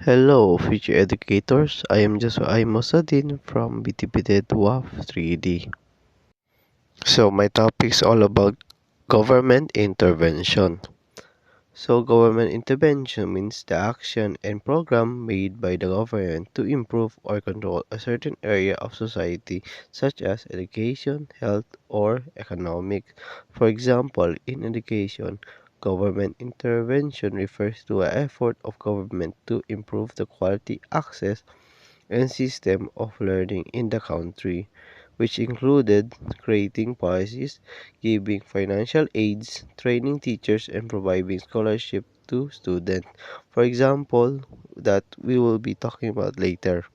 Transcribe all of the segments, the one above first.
Hello, future educators. I am Joshua Mosadin from BTPD WAF 3D. So my topic is all about government intervention. So government intervention means the action and program made by the government to improve or control a certain area of society such as education, health, or economics. For example, in education, government intervention refers to an effort of government to improve the quality, access, and system of learning in the country, which included creating policies, giving financial aids, training teachers, and providing scholarship to students. For example, that we will be talking about later.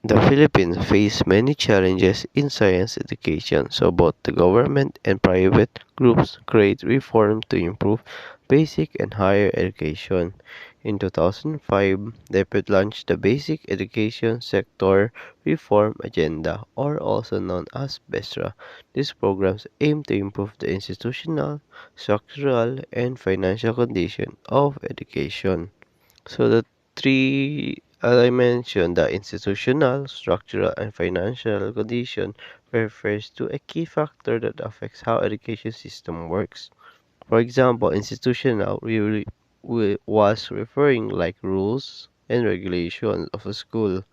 The Philippines face many challenges in science education, so both the government and private groups create reforms to improve basic and higher education. In 2005, DepEd launched the Basic Education Sector Reform Agenda, or also known as BESRA. These programs aim to improve the institutional, structural, and financial condition of education. So the three, as I mentioned, the institutional, structural, and financial condition refers to a key factor that affects how education system works. For example, institutional was referring like rules and regulations of a school,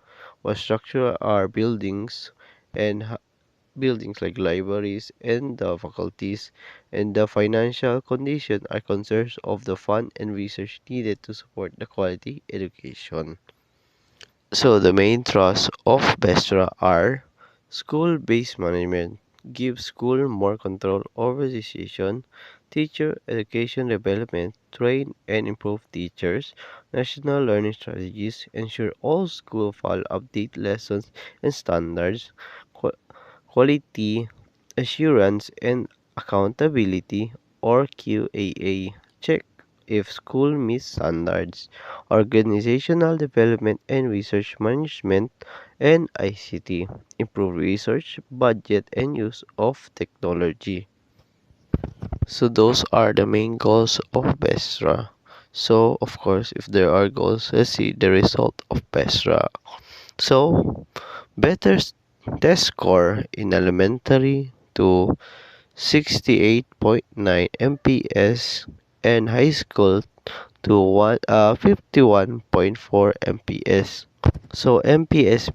while structural are buildings like libraries and the faculties, and the financial condition are concerns of the fund and research needed to support the quality education. So the main thrust of BESTRA are school-based management, give school more control over decision, teacher education development, train and improve teachers, national learning strategies, ensure all schools follow update lessons and standards, quality assurance and accountability, or QAA. Check if school meets standards, organizational development and research management, and ICT. Improve research, budget, and use of technology. So those are the main goals of BESRA. So of course, if there are goals, let's see the result of BESRA. So better test score in elementary to 68.9 MPS and high school to 51.4 MPS. So MPS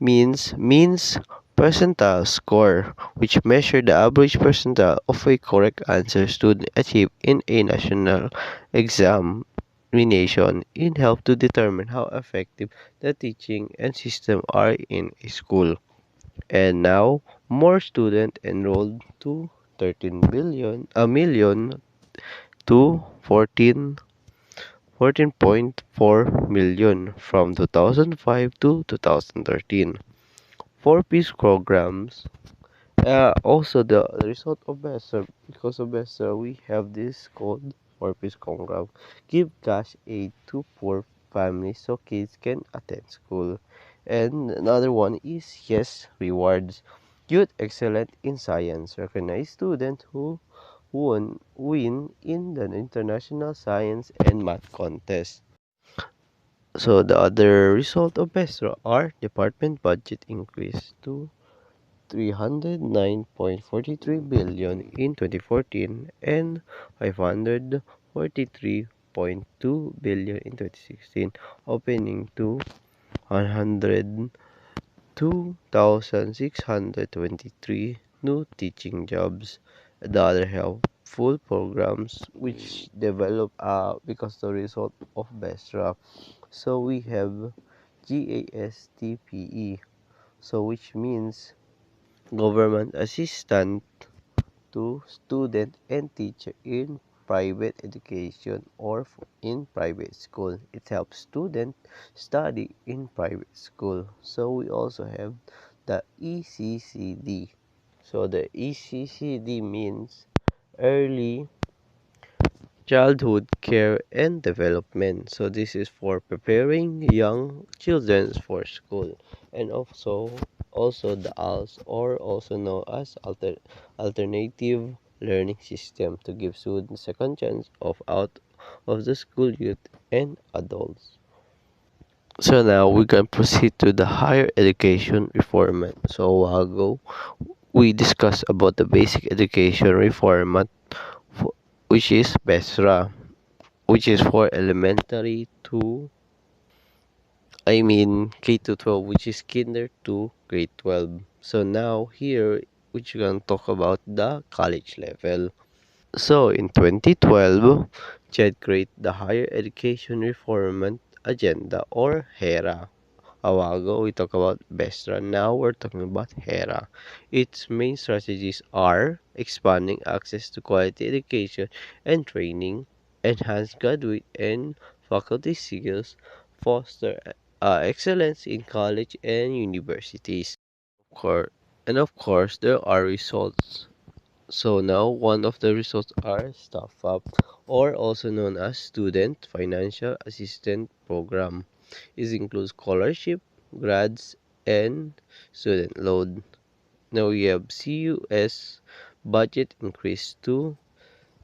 means percentile score, which measure the average percentile of a correct answer student achieve in a national examination. It help to determine how effective the teaching and system are in a school. And now more students enrolled to 13 million to 14.4 million from 2005 to 2013. For peace programs, also the result of BESA, because of BESA, we have this called for peace program. Give cash aid to poor families so kids can attend school. And another one is Yes Rewards. Youth excellent in science. Recognize students who win in the international science and math contest. So the other result of BESRA are department budget increase to 309.43 billion in 2014 and 543.2 billion in 2016, opening to 102,623 new teaching jobs. The other helpful programs which develop because the result of BESRA. So we have GASTPE, so which means government assistant to student and teacher in private education or in private school. It helps students study in private school. So we also have the ECCD. So the ECCD means early childhood care and development. So this is for preparing young children for school, and also the ALS, or also known as alternative learning system, to give students second chance of out of the school youth and adults. So now we can proceed to the higher education reform. So a while ago, we discussed about the basic education reform, which is BESRA, which is for elementary to, K to 12, which is kinder to grade 12. So now here, which we can talk about the college level. So in 2012, CHED created the Higher Education Reform Agenda, or HERA. A while ago, we talked about BESTRA. Now we're talking about HERA. Its main strategies are expanding access to quality education and training, enhance graduate and faculty skills, foster excellence in college and universities. Of course, and of course, there are results. So now one of the results are Staff Up, or also known as Student Financial Assistance Program. It includes scholarship, grads, and student loan. Now we have CUS budget increased to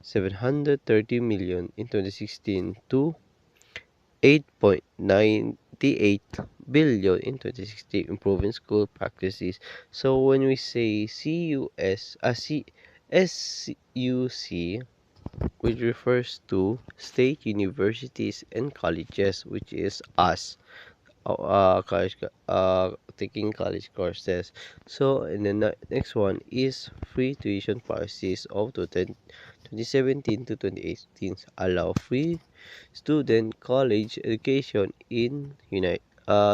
730 million in 2016 to 8.98 billion in 2016, improving school practices. So when we say SUC, which refers to state universities and colleges, which is us, taking college courses. So and the next one is free tuition policies of 2017 to 2018 allow free student college education in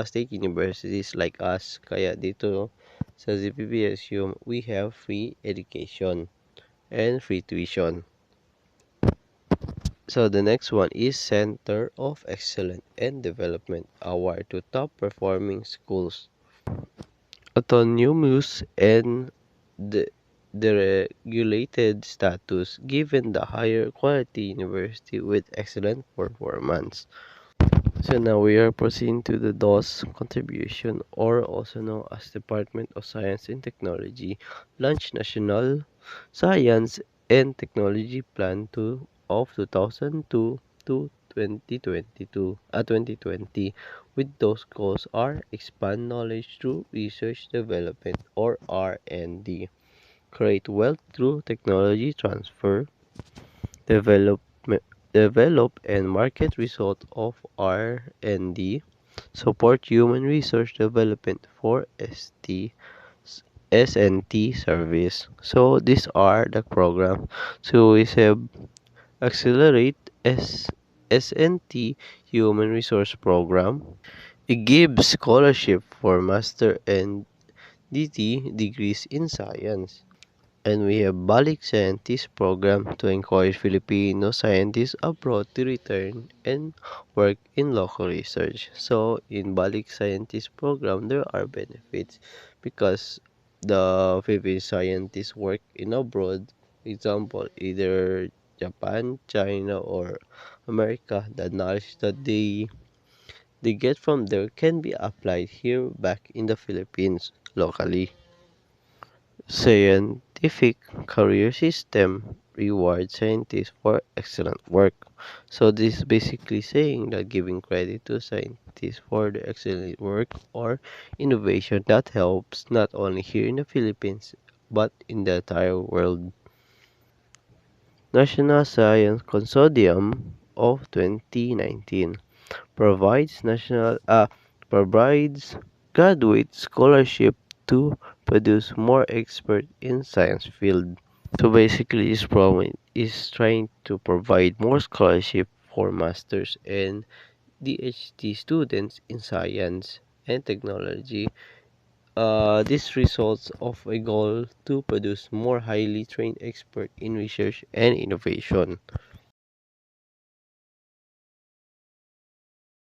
state universities like us. Kaya dito sa ZPPSU, we have free education and free tuition. So the next one is Center of Excellence and Development Award to top performing schools. Autonomous and the deregulated status given the higher quality university with excellent performance. So now we are proceeding to the DOS contribution, or also known as Department of Science and Technology, launched National Science and Technology Plan of 2002 to 2020, with those goals are expand knowledge through research development, or R&D, create wealth through technology transfer, develop develop and market results of R&D, support human resource development for S&T service. So these are the program. So we have accelerate S&T human resource program. It gives scholarship for master and DT degrees in science. And we have Balik Scientist Program to encourage Filipino scientists abroad to return and work in local research. So, in Balik Scientist Program, there are benefits because the Filipino scientists work in abroad, example, either Japan, China, or America. The knowledge that they get from there can be applied here back in the Philippines locally. Scientific career system rewards scientists for excellent work. So this is basically saying that giving credit to scientists for the excellent work or innovation that helps not only here in the Philippines but in the entire world. National Science Consortium of 2019 provides graduate scholarship to produce more experts in science field. So basically, this program is trying to provide more scholarship for masters and DHT students in science and technology. This results of a goal to produce more highly trained experts in research and innovation.